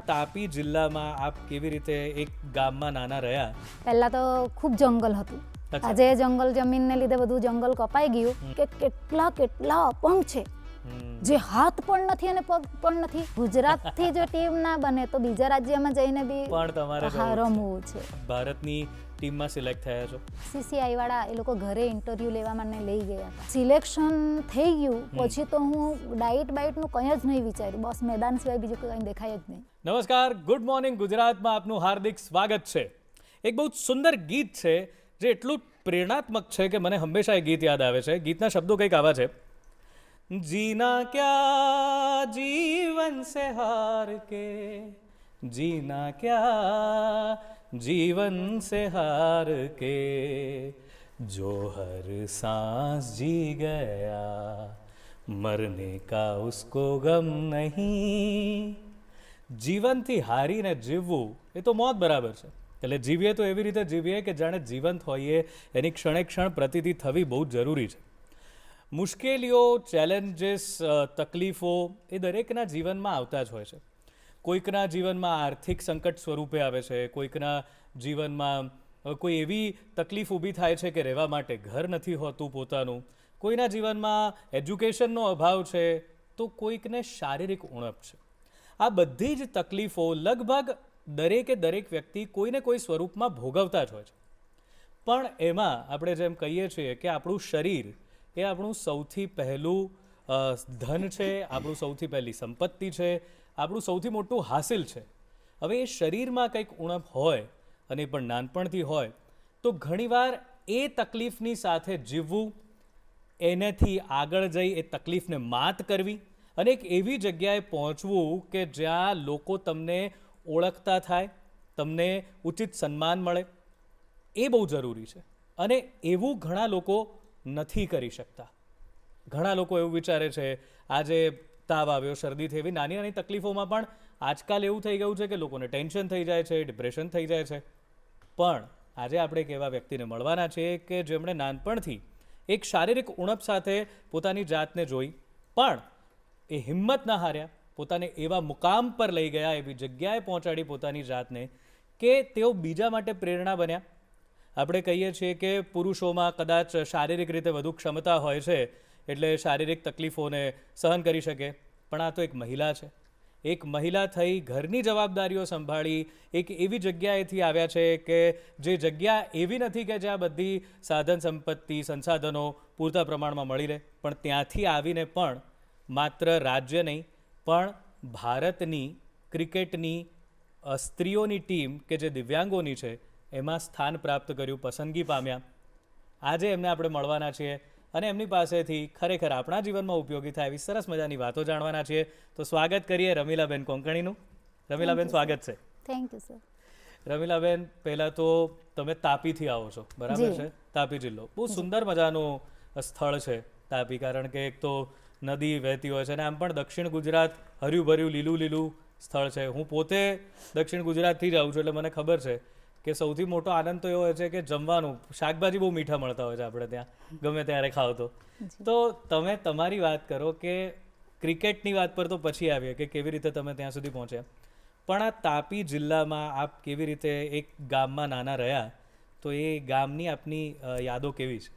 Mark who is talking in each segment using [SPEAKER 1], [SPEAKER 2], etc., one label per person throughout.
[SPEAKER 1] તાપી જિલ્લામાં આપ કેવી રીતે એક ગામમાં નાના રહ્યા?
[SPEAKER 2] પહેલા તો ખૂબ જંગલ હતું. આજે જંગલ જમીનને લીધે બધું જંગલ કપાઈ ગયું કે કેટલા અપંગ છે જે હાથ પણ નથી અને પગ પણ નથી. ગુજરાતથી જો ટીમ ના બને તો બીજા રાજ્યમાં જઈને બી
[SPEAKER 1] પણ તમારે
[SPEAKER 2] રમવું છે.
[SPEAKER 1] ભારતની ટીમમાં સિલેક્ટ થયા છો.
[SPEAKER 2] CCI વાળા એ લોકો ઘરે ઇન્ટરવ્યુ લેવા મને લઈ ગયા હતા. સિલેક્શન થઈ ગયું પછી તો હું ડાયટનું કંઈ જ નહીં વિચાર્યું. બસ મેદાન સિવાય બીજું કંઈ દેખાય જ નહીં.
[SPEAKER 1] નમસ્કાર, ગુડ મોર્નિંગ ગુજરાતમાં આપનું હાર્દિક સ્વાગત છે. એક બહુ સુંદર ગીત છે જે એટલું પ્રેરણાત્મક છે કે મને હંમેશા એ ગીત યાદ આવે છે. ગીતના શબ્દો કંઈક આવા છે: जीना क्या जीवन से हार के, जीना क्या जीवन से हार के, जो हर सांस जी गया मरने का उसको गम नहीं. જીવનથી હારીને જીવવું એ તો મોત બરાબર છે. એટલે જીવીએ તો એવી રીતે જીવીએ કે જાણે જીવંત હોઈએ. એની ક્ષણે ક્ષણ પ્રતીતિ થવી બહુ જ જરૂરી છે. મુશ્કેલીઓ, ચેલેન્જીસ, તકલીફો એ દરેકના જીવનમાં આવતા જ હોય છે. કોઈકના જીવનમાં આર્થિક સંકટ સ્વરૂપે આવે છે, કોઈકના જીવનમાં કોઈ એવી તકલીફ ઊભી થાય છે કે રહેવા માટે ઘર નથી હોતું પોતાનું, કોઈના જીવનમાં એજ્યુકેશનનો અભાવ છે, તો કોઈકને શારીરિક ઉણપ છે. આ બધી જ તકલીફો લગભગ દરેક વ્યક્તિ કોઈને કોઈ સ્વરૂપમાં ભોગવતા જ હોય છે. પણ એમાં આપણે જેમ કહીએ છીએ કે આપણું શરીર એ આપણું સૌથી પહેલું ધન છે, આપણું સૌથી પહેલી સંપત્તિ છે, આપણું સૌથી મોટું હાસિલ છે. હવે એ શરીરમાં કંઈક ઉણપ હોય અને એ પણ નાનપણથી હોય તો ઘણીવાર એ તકલીફની સાથે જીવવું, એનાથી આગળ જઈ એ તકલીફને માત કરવી અને એક એવી જગ્યાએ પહોંચવું કે જ્યાં લોકો તમને ઓળખતા થાય, તમને ઉચિત સન્માન મળે, એ બહુ જરૂરી છે. અને એવું ઘણા લોકો નથી કરી શકતા. ઘણા લોકો એવું વિચારે છે આજે તાવ આવ્યો, શરદી થઈ, એવી નાની નાની તકલીફોમાં પણ આજકાલ એવું થઈ ગયું છે કે લોકોને ટેન્શન થઈ જાય છે, ડિપ્રેશન થઈ જાય છે. પણ આજે આપણે એક એવા વ્યક્તિને મળવાના છીએ કે જેમણે નાનપણથી એક શારીરિક ઉણપ સાથે પોતાની જાતને જોઈ પણ એ હિંમત ના હાર્યા, પોતાને એવા મુકામ પર લઈ ગયા, એવી જગ્યાએ પહોંચાડી પોતાની જાતને કે તેઓ બીજા માટે પ્રેરણા બન્યા. આપણે કહીએ છીએ કે પુરુષોમાં કદાચ શારીરિક રીતે વધુ ક્ષમતા હોય છે એટલે શારીરિક તકલીફોને સહન કરી શકે, પણ આ તો એક મહિલા છે. એક મહિલા થઈ ઘરની જવાબદારીઓ સંભાળી એક એવી જગ્યાએથી આવ્યા છે કે જે જગ્યા એવી નથી કે જ્યાં બધી સાધન સંપત્તિ, સંસાધનો પૂરતા પ્રમાણમાં મળી રહે, પણ ત્યાંથી આવીને પણ માત્ર રાજ્ય નહીં પણ ભારતની ક્રિકેટની સ્ત્રીઓની ટીમ કે જે દિવ્યાંગોની છે એમાં સ્થાન પ્રાપ્ત કર્યું, પસંદગી પામ્યા. આજે એમને આપણે મળવાના છીએ અને એમની પાસેથી ખરેખર આપણા જીવનમાં ઉપયોગી થાય એવી સરસ મજાની વાતો જાણવાના છીએ. તો સ્વાગત કરીએ રમીલાબેન કોંકણીનું. રમીલાબેન, સ્વાગત છે.
[SPEAKER 2] Thank you sir.
[SPEAKER 1] રમીલાબેન, પહેલાં તો તમે તાપીથી આવો છો, બરાબર છે? તાપી જિલ્લો બહુ સુંદર મજાનું સ્થળ છે તાપી, કારણ કે એક તો નદી વહેતી હોય છે અને આમ પણ દક્ષિણ ગુજરાત હર્યું ભર્યું લીલું સ્થળ છે. હું પોતે દક્ષિણ ગુજરાતથી જ આવું છું એટલે મને ખબર છે કે સૌથી મોટો આનંદ તો એવો હોય છે કે જમવાનું, શાકભાજી બહુ મીઠા મળતા હોય છે આપણે ત્યાં, ગમે ત્યારે ખાવ તો. તો તમે તમારી વાત કરો કે ક્રિકેટની વાત પર તો પછી આવીએ કે કેવી રીતે તમે ત્યાં સુધી પહોંચ્યા, પણ આ તાપી જિલ્લામાં આપ કેવી રીતે એક ગામમાં નાના રહ્યા, તો એ ગામની આપની યાદો કેવી છે?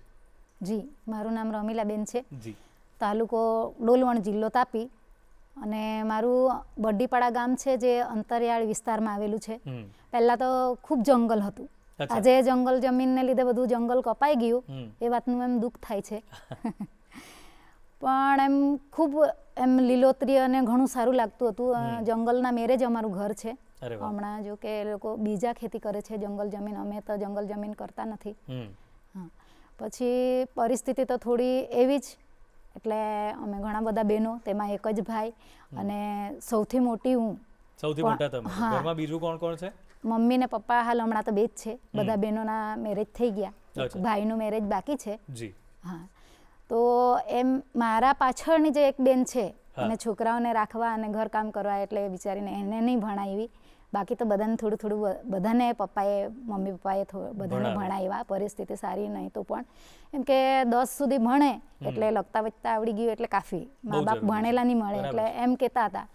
[SPEAKER 2] જી, મારું નામ રમીલાબેન છે.
[SPEAKER 1] જી.
[SPEAKER 2] તાલુકો ડોલવણ, જિલ્લો તાપી. અને મારું બરડીપાડા ગામ છે જે અંતરિયાળ વિસ્તારમાં આવેલું છે. પહેલાં તો ખૂબ જંગલ હતું. આજે જંગલ જમીનને લીધે બધું જંગલ કપાઈ ગયું, એ વાતનું એમ દુઃખ થાય છે. પણ એમ ખૂબ એમ લીલોતરી અને ઘણું સારું લાગતું હતું. જંગલના મેરે જ અમારું ઘર છે. હમણાં જો કે એ લોકો બીજા ખેતી કરે છે જંગલ જમીન, અમે તો જંગલ જમીન કરતા નથી. હા, પછી પરિસ્થિતિ તો થોડી એવી જ, એટલે અમે ઘણા બધા બહેનો, તેમાં એક જ ભાઈ અને સૌથી મોટી હું.
[SPEAKER 1] સૌથી મોટા તમે. ઘરમાં બીજું કોણ કોણ છે?
[SPEAKER 2] મમ્મી ને પપ્પા હાલ હમણાં તો બે જ છે. બધા બહેનોના મેરેજ થઈ ગયા, ભાઈનું મેરેજ બાકી છે.
[SPEAKER 1] જી.
[SPEAKER 2] હા, તો એમ મારા પાછળની જે એક બેન છે અને છોકરાઓને રાખવા અને ઘર કામ કરવા, એટલે બિચારીને એને નહીં ભણાવી. બાકી તો બધાને થોડું બધાને મમ્મી પપ્પાએ બધાને ભણાવ્યા. પરિસ્થિતિ સારી નહીં તો પણ એમ કે 10 સુધી ભણે એટલે લખતા વચતા આવડી ગયું એટલે કાફી. મા બાપ ભણેલા નહીં મળે એટલે એમ કહેતા હતા.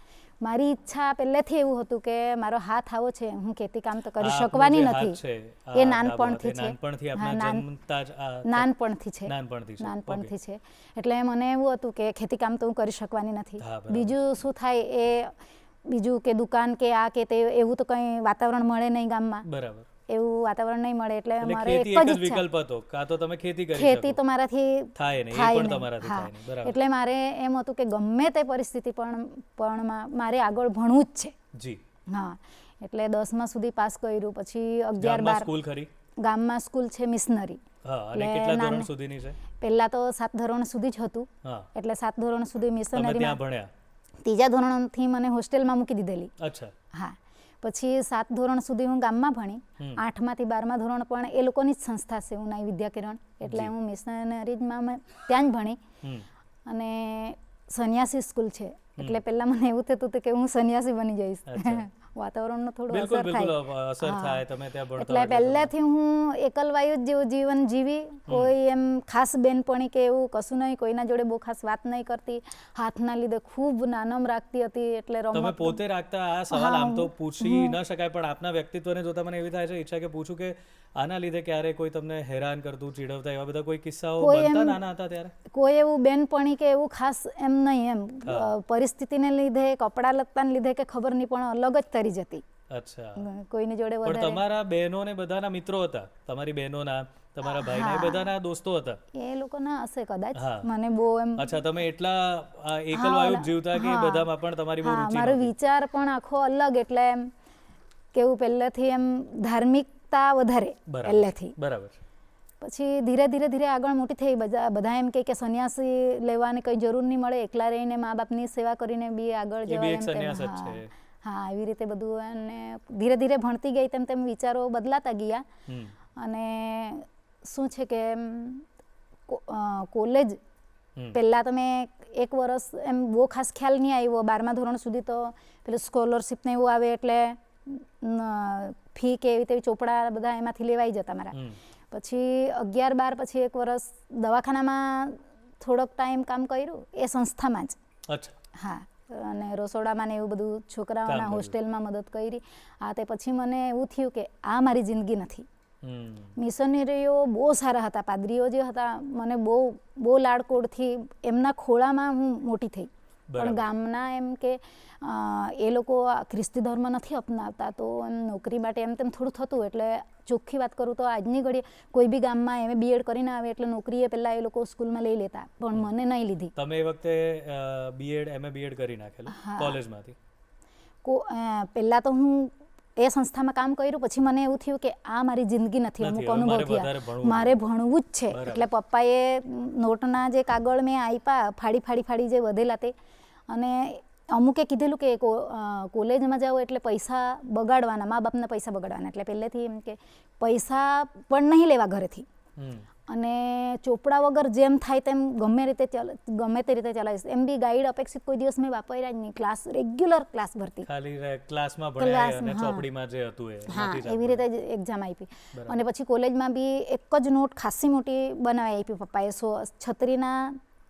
[SPEAKER 2] મારી ઈચ્છા પહેલેથી એવું હતું કે મારો હાથ આવો છે, હું ખેતી કામ તો કરી શકવાની નથી. એ નાનપણથી છે. નાનપણથી છે. એટલે મને એવું હતું કે ખેતી કામ તો હું કરી શકવાની નથી. બીજું શું થાય એ બીજું કે દુકાન કે આ કે તે એવું તો કંઈ વાતાવરણ મળે નહીં ગામમાં.
[SPEAKER 1] બરાબર.
[SPEAKER 2] એવું વાતાવરણ નહીં મળે એટલે મારે
[SPEAKER 1] એક જ વિકલ્પ હતો, કાં તો તમે ખેતી કરી શકો.
[SPEAKER 2] ખેતી તો મારાથી
[SPEAKER 1] થાય નહીં, એ પણ તમારાથી થાય નહીં. બરાબર.
[SPEAKER 2] એટલે મારે એમ હતું કે ગમે તે પરિસ્થિતિ પણ મારે આગળ ભણવું જ છે.
[SPEAKER 1] જી.
[SPEAKER 2] હા, એટલે 10મા સુધી પાસ કર્યું, પછી 11-12
[SPEAKER 1] સ્કૂલ ખરી?
[SPEAKER 2] ગામમાં સ્કૂલ છે મિશનરી.
[SPEAKER 1] હા, અને કેટલા ધોરણ સુધીની છે?
[SPEAKER 2] પહેલા તો 7 ધોરણ સુધી જ હતું. એટલે 7 ધોરણ સુધી મિશનરીમાં
[SPEAKER 1] ત્યાં ભણ્યા?
[SPEAKER 2] 3જા ધોરણથી મને હોસ્ટેલમાં મૂકી દીધેલી.
[SPEAKER 1] અચ્છા. હા.
[SPEAKER 2] પછી 7 ધોરણ સુધી હું ગામમાં ભણી. 8માંથી 12મા ધોરણ પણ એ લોકોની જ સંસ્થા છે ઉનાઈ વિદ્યાકિરણ, એટલે હું મિશનરીમાં ત્યાં જ ભણી. અને સન્યાસી સ્કૂલ છે, એટલે પહેલા મને એવું થતું હતું કે હું સન્યાસી બની જઈશ. વાતાવરણનો થોડો અસર થાય. એટલે પહેલેથી હું એકલવાયુ જેવું જીવન જીવી. કોઈ એમ ખાસ બેનપણી કે એવું કશું નહીં, કોઈના જોડે બહુ ખાસ વાત નહીં કરતી. હાથના લીધે ખૂબ નાનમ રાખતી હતી. એટલે
[SPEAKER 1] તમે પોતે રાખતા? આ સવાલ આમ તો પૂછી ન શકાય, પણ આપના વ્યક્તિત્વને જોતા મને એવી થાય છે ઈચ્છા કે પૂછું કે આના લીધે ક્યારે કોઈ તમને હેરાન કરતું, ચીડવતા, એવા બધા કોઈ કિસ્સાઓ બનતા નાના હતા ત્યારે?
[SPEAKER 2] કોઈ એવું બેનપણી કે એવું ખાસ એમ નહીં. એમ પરિસ્થિતિને લીધે, કપડા લત્તાને લીધે કે ખબર નહીં, પણ અલગ જ તરી જતી.
[SPEAKER 1] અચ્છા.
[SPEAKER 2] કોઈની જોડે
[SPEAKER 1] પણ તમારા બહેનો ને બધાના મિત્રો હતા? તમારી બહેનોના, તમારા ભાઈના, એ બધાના દોસ્તો હતા? એ
[SPEAKER 2] લોકોના હશે કદાચ. મને બહુ એમ.
[SPEAKER 1] અચ્છા, તમે એટલા એકલવાયુ જીવતા કે બધામાં પણ તમારી બહુ રુચિ?
[SPEAKER 2] મારો વિચાર પણ આખો અલગ. એટલે એમ કેવું પહેલેથી એમ ધાર્મિકતા વધારે પહેલેથી.
[SPEAKER 1] બરાબર.
[SPEAKER 2] પછી ધીરે ધીરે આગળ મોટી થઈ. બધા એમ કે સન્યાસી લેવાની કંઈ જરૂર નહીં મળે, એકલા રહીને મા બાપની સેવા કરીને બી આગળ જવાય. હા, એવી રીતે બધું. અને ધીરે ધીરે ભણતી ગઈ તેમ વિચારો બદલાતા ગયા. અને શું છે કે કોલેજ પહેલાં તો મેં 1 વર્ષ એમ બહુ ખાસ ખ્યાલ નહીં આવ્યો. 12મા ધોરણ સુધી તો પેલું સ્કોલરશીપ ને એવું આવે એટલે ફી કે એવી તેવી ચોપડા બધા એમાંથી લેવાઈ જતા મારા. પછી 11-12 પછી 1 વર્ષ દવાખાનામાં થોડોક ટાઈમ કામ કર્યું, એ સંસ્થામાં જ.
[SPEAKER 1] અચ્છા. હા.
[SPEAKER 2] અને રસોડામાં ને એવું બધું છોકરાઓના હોસ્ટેલમાં મદદ કરી. આ તે પછી મને એવું થયું કે આ મારી જિંદગી નથી. મિશનરીઓ બહુ સારા હતા, પાદરીઓ જે હતા, મને બહુ લાડકોડથી એમના ખોળામાં હું મોટી થઈ. પણ ગામના એમ કે એ લોકો ખ્રિસ્તી ધર્મ નથી અપનાવતા, તો એમ નોકરી માટે એમ તેમ થોડું થતું. એટલે ચોખ્ખી વાત કરું તો આજની ઘડીએ કોઈ બી ગામમાં એમ B.Ed કરીને આવે એટલે નોકરીએ પહેલાં એ લોકો સ્કૂલમાં લઈ લેતા, પણ મને નહીં લીધી.
[SPEAKER 1] તમે એ વખતે B.Ed કરી નાખેલું કોલેજમાંથી?
[SPEAKER 2] પહેલાં તો હું એ સંસ્થામાં કામ કર્યું, પછી મને એવું થયું કે આ મારી જિંદગી નથી. અમુક અનુભવ થયા, મારે ભણવું જ છે. એટલે પપ્પાએ નોટના જે કાગળ મેં આપ્યા, ફાડી જે વધેલા તે, અને અમુકે કીધેલું કે કોલેજમાં જાઓ એટલે પૈસા બગાડવાના, મા બાપના પૈસા બગાડવાના. એટલે પહેલેથી એમ કે પૈસા પણ નહીં લેવા ઘરેથી, અને ચોપડા વગર જેમ થાય તેમ ગમે તે રીતે ચલાવીશ. એમ બી ગાઈડ અપેક્ષિત કોઈ દિવસ મેં વાપર્યા જ નહીં. ક્લાસ રેગ્યુલર ક્લાસ ભરતી,
[SPEAKER 1] ખાલી ક્લાસમાં ભણ્યા અને ચોપડીમાં જે હતું એ.
[SPEAKER 2] હા, એવી રીતે જ એક્ઝામ આપી. અને પછી કોલેજમાં બી એક જ નોટ ખાસી મોટી બનાવી આપી પપ્પાએ. છત્રીના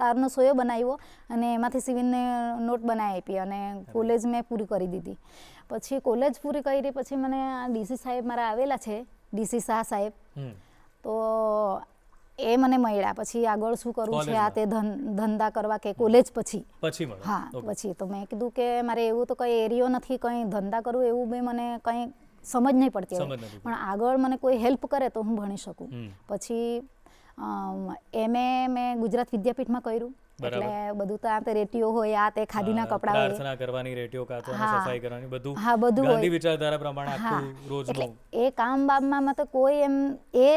[SPEAKER 2] તારનો સોયો બનાવ્યો અને એમાંથી સીવીને નોટ બનાવી આપી, અને કોલેજ મેં પૂરી કરી દીધી. પછી કોલેજ પૂરી કરી પછી મને DC સાહેબ મારા આવેલા છે, DC શાહ સાહેબ. તો એ મને મળ્યા. પછી આગળ શું કરવું છે, આ તે ધંધા કરવા કે કોલેજ પછી? હા, પછી તો મેં કીધું કે મારે એવું તો કંઈ એરિયો નથી, કંઈ ધંધા કરવું એવું બી મને કંઈ સમજ નહીં પડતી, પણ આગળ મને કોઈ હેલ્પ કરે તો હું ભણી શકું. પછી MA મેં ગુજરાત વિદ્યાપીઠમાં કર્યું. એટલે બધું તો આ તે રેટીઓ હોય, આ તે ખાદીના કપડા હોય,
[SPEAKER 1] પ્રાર્થના કરવાની, રેટીઓ કાચવાની, સફાઈ કરવાની, બધું.
[SPEAKER 2] હા, બધું
[SPEAKER 1] ગાંધી વિચારધારા પ્રમાણે આખું રોજનું.
[SPEAKER 2] એ કામ બાબમાં મત કોઈ એમ એ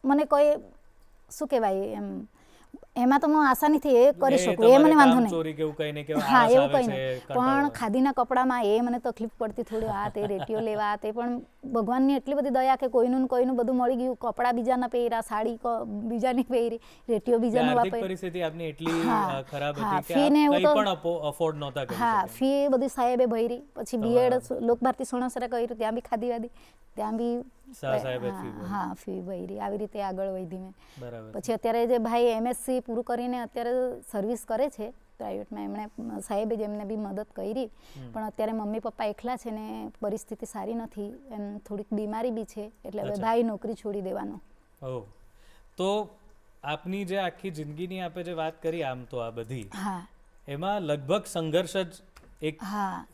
[SPEAKER 2] મને કોઈ શું કહેવાય એમ એમાં તો હું આસાનીથી એ કરી શકું, એ મને વાંધો નહીં. હા, એવું કંઈ નહીં. પણ ખાદીના કપડામાં એ મને તકલીફ પડતી થોડી. આ તે રેટીઓ લેવા, તે પણ ભગવાનની એટલી બધી દયા કે કોઈનું બધું મળી ગયું. કપડાં બીજાના પહેર્યા, સાડી બીજાની પહેરી, રેટીઓ બીજાનું વાપરી.
[SPEAKER 1] પરિસ્થિતિ આપની એટલી ખરાબ હતી કે કંઈ પણ અફોર્ડ નહોતા કરી શકતા.
[SPEAKER 2] હા, ફી બધી સાહેબે ભરી. પછી B.Ed લોકભારતી સણોસરા કર્યું, ત્યાં બી ખાદીવાદી, ત્યાં બી હા ફી ભરી. આવી રીતે આગળ વધી મેં. પછી અત્યારે જે ભાઈ MSc પૂરું કરીને અત્યારે સર્વિસ કરે છે, પ્રાઇવેટમાં એમણે સાહેબે જ એમને બી મદદ કરી. પણ અત્યારે મમ્મી પપ્પા એકલા છે ને પરિસ્થિતિ સારી નથી, એમ થોડીક બીમારી બી છે, એટલે હવે ભાઈ નોકરી છોડી દેવાનો.
[SPEAKER 1] ઓહ, તો આપની જે આખી જિંદગીની આપે જે વાત કરી આમ તો આ બધી,
[SPEAKER 2] હા,
[SPEAKER 1] એમાં લગભગ સંઘર્ષ જ એક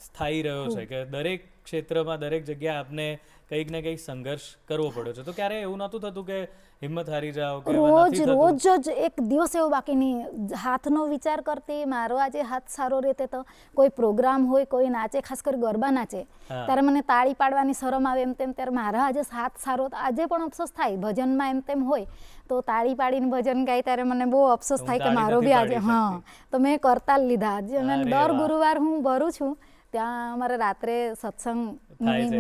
[SPEAKER 1] સ્થાયી રહ્યો છે કે દરેક ક્ષેત્રમાં દરેક જગ્યાએ આપને કંઈક ને કંઈક સંઘર્ષ કરવો પડ્યો છે. તો ક્યારે એવું નહોતું થતું કે હિંમત હારી જાઓ કે
[SPEAKER 2] રોજ જ એક દિવસ એવો બાકી નહીં, હાથનો વિચાર કરતી, મારો આજે હાથ સારો રહેતે તો કોઈ પ્રોગ્રામ હોય, કોઈ નાચે, ખાસ કરી ગરબા નાચે, ત્યારે મને તાળી પાડવાની શરમ આવે એમ તેમ, ત્યારે મારા આજે હાથ સારો, આજે પણ અફસોસ થાય ભજનમાં એમ તેમ હોય તો તાળી પાડીને ભજન ગાય ત્યારે મને બહુ અફસોસ થાય કે મારો બી આજે તો મેં કરતાલ લીધા. આજે દર ગુરુવાર હું ભરું છું, ત્યાં અમારે રાત્રે સત્સંગ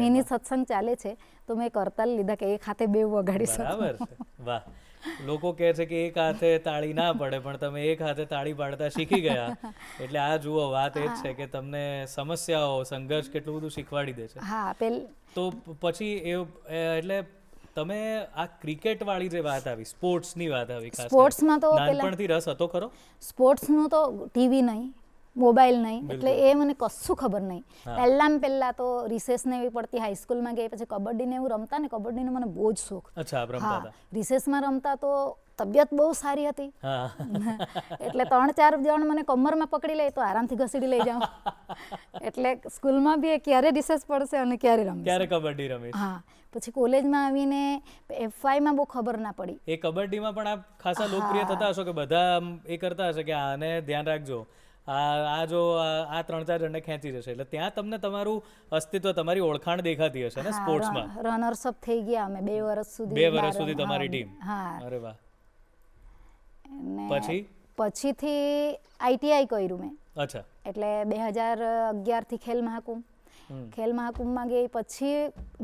[SPEAKER 2] મિની સત્સંગ ચાલે છે, તો મેં કરતાલ લીધા કે એક હાથે બે વગાડી શકું.
[SPEAKER 1] વાહ, લોકો કહે છે કે એક હાથે તાળી ના પડે, પણ તમે એક હાથે તાળી પાડતા શીખી ગયા, એટલે આ જુઓ વાત એ જ છે કે તમને સમસ્યાઓ સંઘર્ષ કેટલું બધું શીખવાડી દે છે.
[SPEAKER 2] હા,
[SPEAKER 1] તો પછી એટલે તમે આ ક્રિકેટ વાળી જે વાત આવી, સ્પોર્ટ્સની વાત આવી,
[SPEAKER 2] સ્પોર્ટ્સમાં તો
[SPEAKER 1] નાનપણથી રસ હતો ખરો?
[SPEAKER 2] સ્પોર્ટ્સનો તો ટીવી નહીં, મોબાઈલ નહીં, એટલે એ મને કશું ખબર નહીં. પહેલા તો રિસેસ ને એવી પડતી, હાઈસ્કૂલમાં ગઈ પછી કબડ્ડી ને એવું રમતા ને, કબડ્ડીનો મને બહુ જ શોખ. રિસેસમાં રમતા તો તબિયત બહુ સારી હતી, એટલે 3-4 જણ મને કમરમાં પકડી લે તો આરામથી ઘસીડી લઈ જાઉં. એટલે સ્કૂલમાં બી ક્યારે રિસેસ પડશે અને ક્યારે રમીશ,
[SPEAKER 1] ક્યારે કબડ્ડી રમીશ.
[SPEAKER 2] હા, પછી કોલેજમાં આવીને FYમાં બહુ ખબર ના પડી.
[SPEAKER 1] એ કબડ્ડીમાં પણ આપ ખાસા લોકપ્રિય થતા હશો કે બધા એ કરતા હશે કે આને ધ્યાન રાખજો, આ જો આ 3-4 જણને ખેંચી જશે, એટલે ત્યાં તમને તમારું અસ્તિત્વ, તમારી ઓળખાણ દેખાતી હશે ને સ્પોર્ટ્સમાં.
[SPEAKER 2] રનર્સ અપ થઈ ગયા અમે 2 વર્ષ સુધી.
[SPEAKER 1] 2 વર્ષ સુધી તમારી ટીમ.
[SPEAKER 2] હા,
[SPEAKER 1] અરે વાહ.
[SPEAKER 2] પછીથી ITI કર્યું મેં.
[SPEAKER 1] અચ્છા.
[SPEAKER 2] એટલે 2011 થી ખેલ મહાકુંભમાં ગઈ. પછી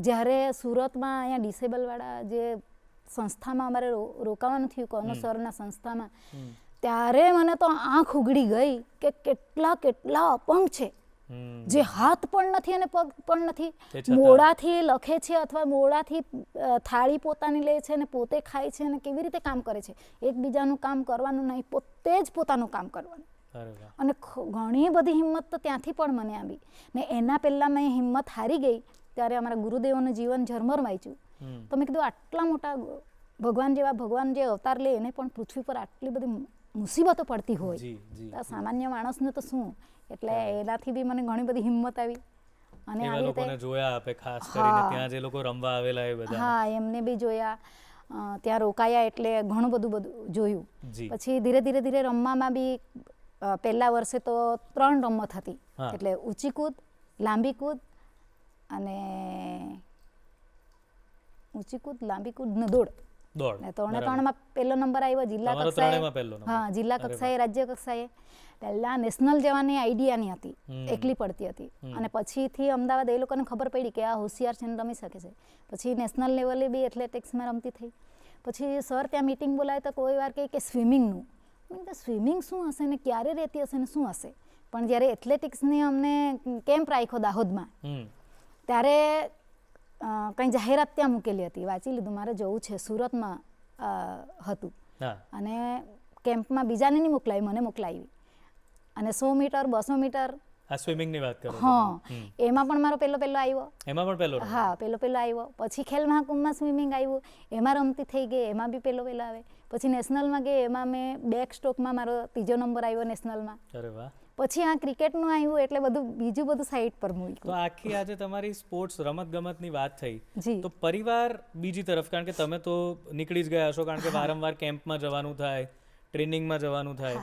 [SPEAKER 2] જ્યારે સુરતમાં અહીંયા ડિસેબલ વાળા જે સંસ્થામાં અમારે રોકાવાનું થયું, કોનો સરના સંસ્થામાં, ત્યારે મને તો આંખ ઉઘડી ગઈ કે કેટલા અપંગ છે, જે હાથ પણ નથી અને પગ પણ નથી, મોડાથી લખે છે અથવા મોડાથી થાળી પોતાની લે છે અને પોતે ખાય છે અને કેવી રીતે કામ કરે છે, એકબીજાનું કામ કરવાનું નહીં, પોતે જ પોતાનું કામ કરવાનું. અને ઘણી બધી હિંમત તો ત્યાંથી પણ મને આવી ને. એના પહેલાં મેં હિંમત હારી ગઈ ત્યારે અમારા ગુરુદેવોનું જીવન ઝરમર વાંચ્યું, તો મેં કીધું આટલા મોટા ભગવાન જે અવતાર લે એને પણ પૃથ્વી પર આટલી બધી મુસીબતો પડતી હોય, સામાન્ય માણસને તો શું. એટલે એનાથી બી મને ઘણી બધી હિંમત આવી. અને
[SPEAKER 1] એવા લોકોને જોયા આપે, ખાસ કરીને ત્યાં જે લોકો રમવા આવેલા એ બધા.
[SPEAKER 2] હા, એમને બી જોયા, ત્યાં રોકાયા, એટલે ઘણું બધું જોયું. પછી ધીરે રમવામાં બી પહેલા વર્ષે તો 3 રમત હતી, એટલે ઊંચી કૂદ, લાંબી કૂદ અને ને દોડ. 3-3માં પહેલો નંબર આવ્યો જિલ્લા કક્ષાએ. હા, જિલ્લા કક્ષાએ, રાજ્ય કક્ષાએ. પહેલા નેશનલ જવાની આઈડિયાની હતી, એકલી પડતી હતી, અને પછીથી અમદાવાદ એ લોકોને ખબર પડી કે આ હોશિયાર છે ને રમી શકે છે. પછી નેશનલ લેવલે બી એથ્લેટિક્સમાં રમતી થઈ. પછી સર ત્યાં મીટિંગ બોલાવે તો કોઈ વાર કહે કે સ્વિમિંગનું. સ્વિમિંગ શું હશે ને ક્યારે રહેતી હશે ને શું હશે. પણ જ્યારે એથ્લેટિક્સની અમને કેમ્પ રાખ્યો દાહોદમાં, ત્યારે કંઈ જાહેરાત ત્યાં મૂકેલી હતી, વાંચી લીધું, મારે જવું છે. સુરતમાં હતું અને કેમ્પમાં બીજાને નહીં મોકલાવી, મને મોકલાવી. અને 100 મીટર, 200 મીટર,
[SPEAKER 1] આ સ્વિમિંગની વાત કરો.
[SPEAKER 2] હા, એમાં પણ મારો પહેલો આવ્યો.
[SPEAKER 1] એમાં પણ પહેલો?
[SPEAKER 2] હા, પહેલો આવ્યો. પછી ખેલ મહાકુંભમાં સ્વિમિંગ આવ્યું, એમાં રમતી થઈ ગઈ, એમાં બી પહેલો આવે. પછી નેશનલમાં ગઈ, એમાં મેં બેક સ્ટ્રોકમાં મારો 3જો નંબર આવ્યો નેશનલમાં.
[SPEAKER 1] અરે વાહ.
[SPEAKER 2] પછી આ ક્રિકેટનું આવ્યું, એટલે બીજું બધું સાઈડ પર મૂક્યું.
[SPEAKER 1] તો આખી આજે તમારી સ્પોર્ટ્સ રમતગમતની વાત થઈ, તો પરિવાર બીજી તરફ, કારણ કે તમે તો નીકળી જ ગયા છો, કારણ કે વારંવાર કેમ્પમાં જવાનું થાય, ટ્રેનિંગમાં જવાનું થાય,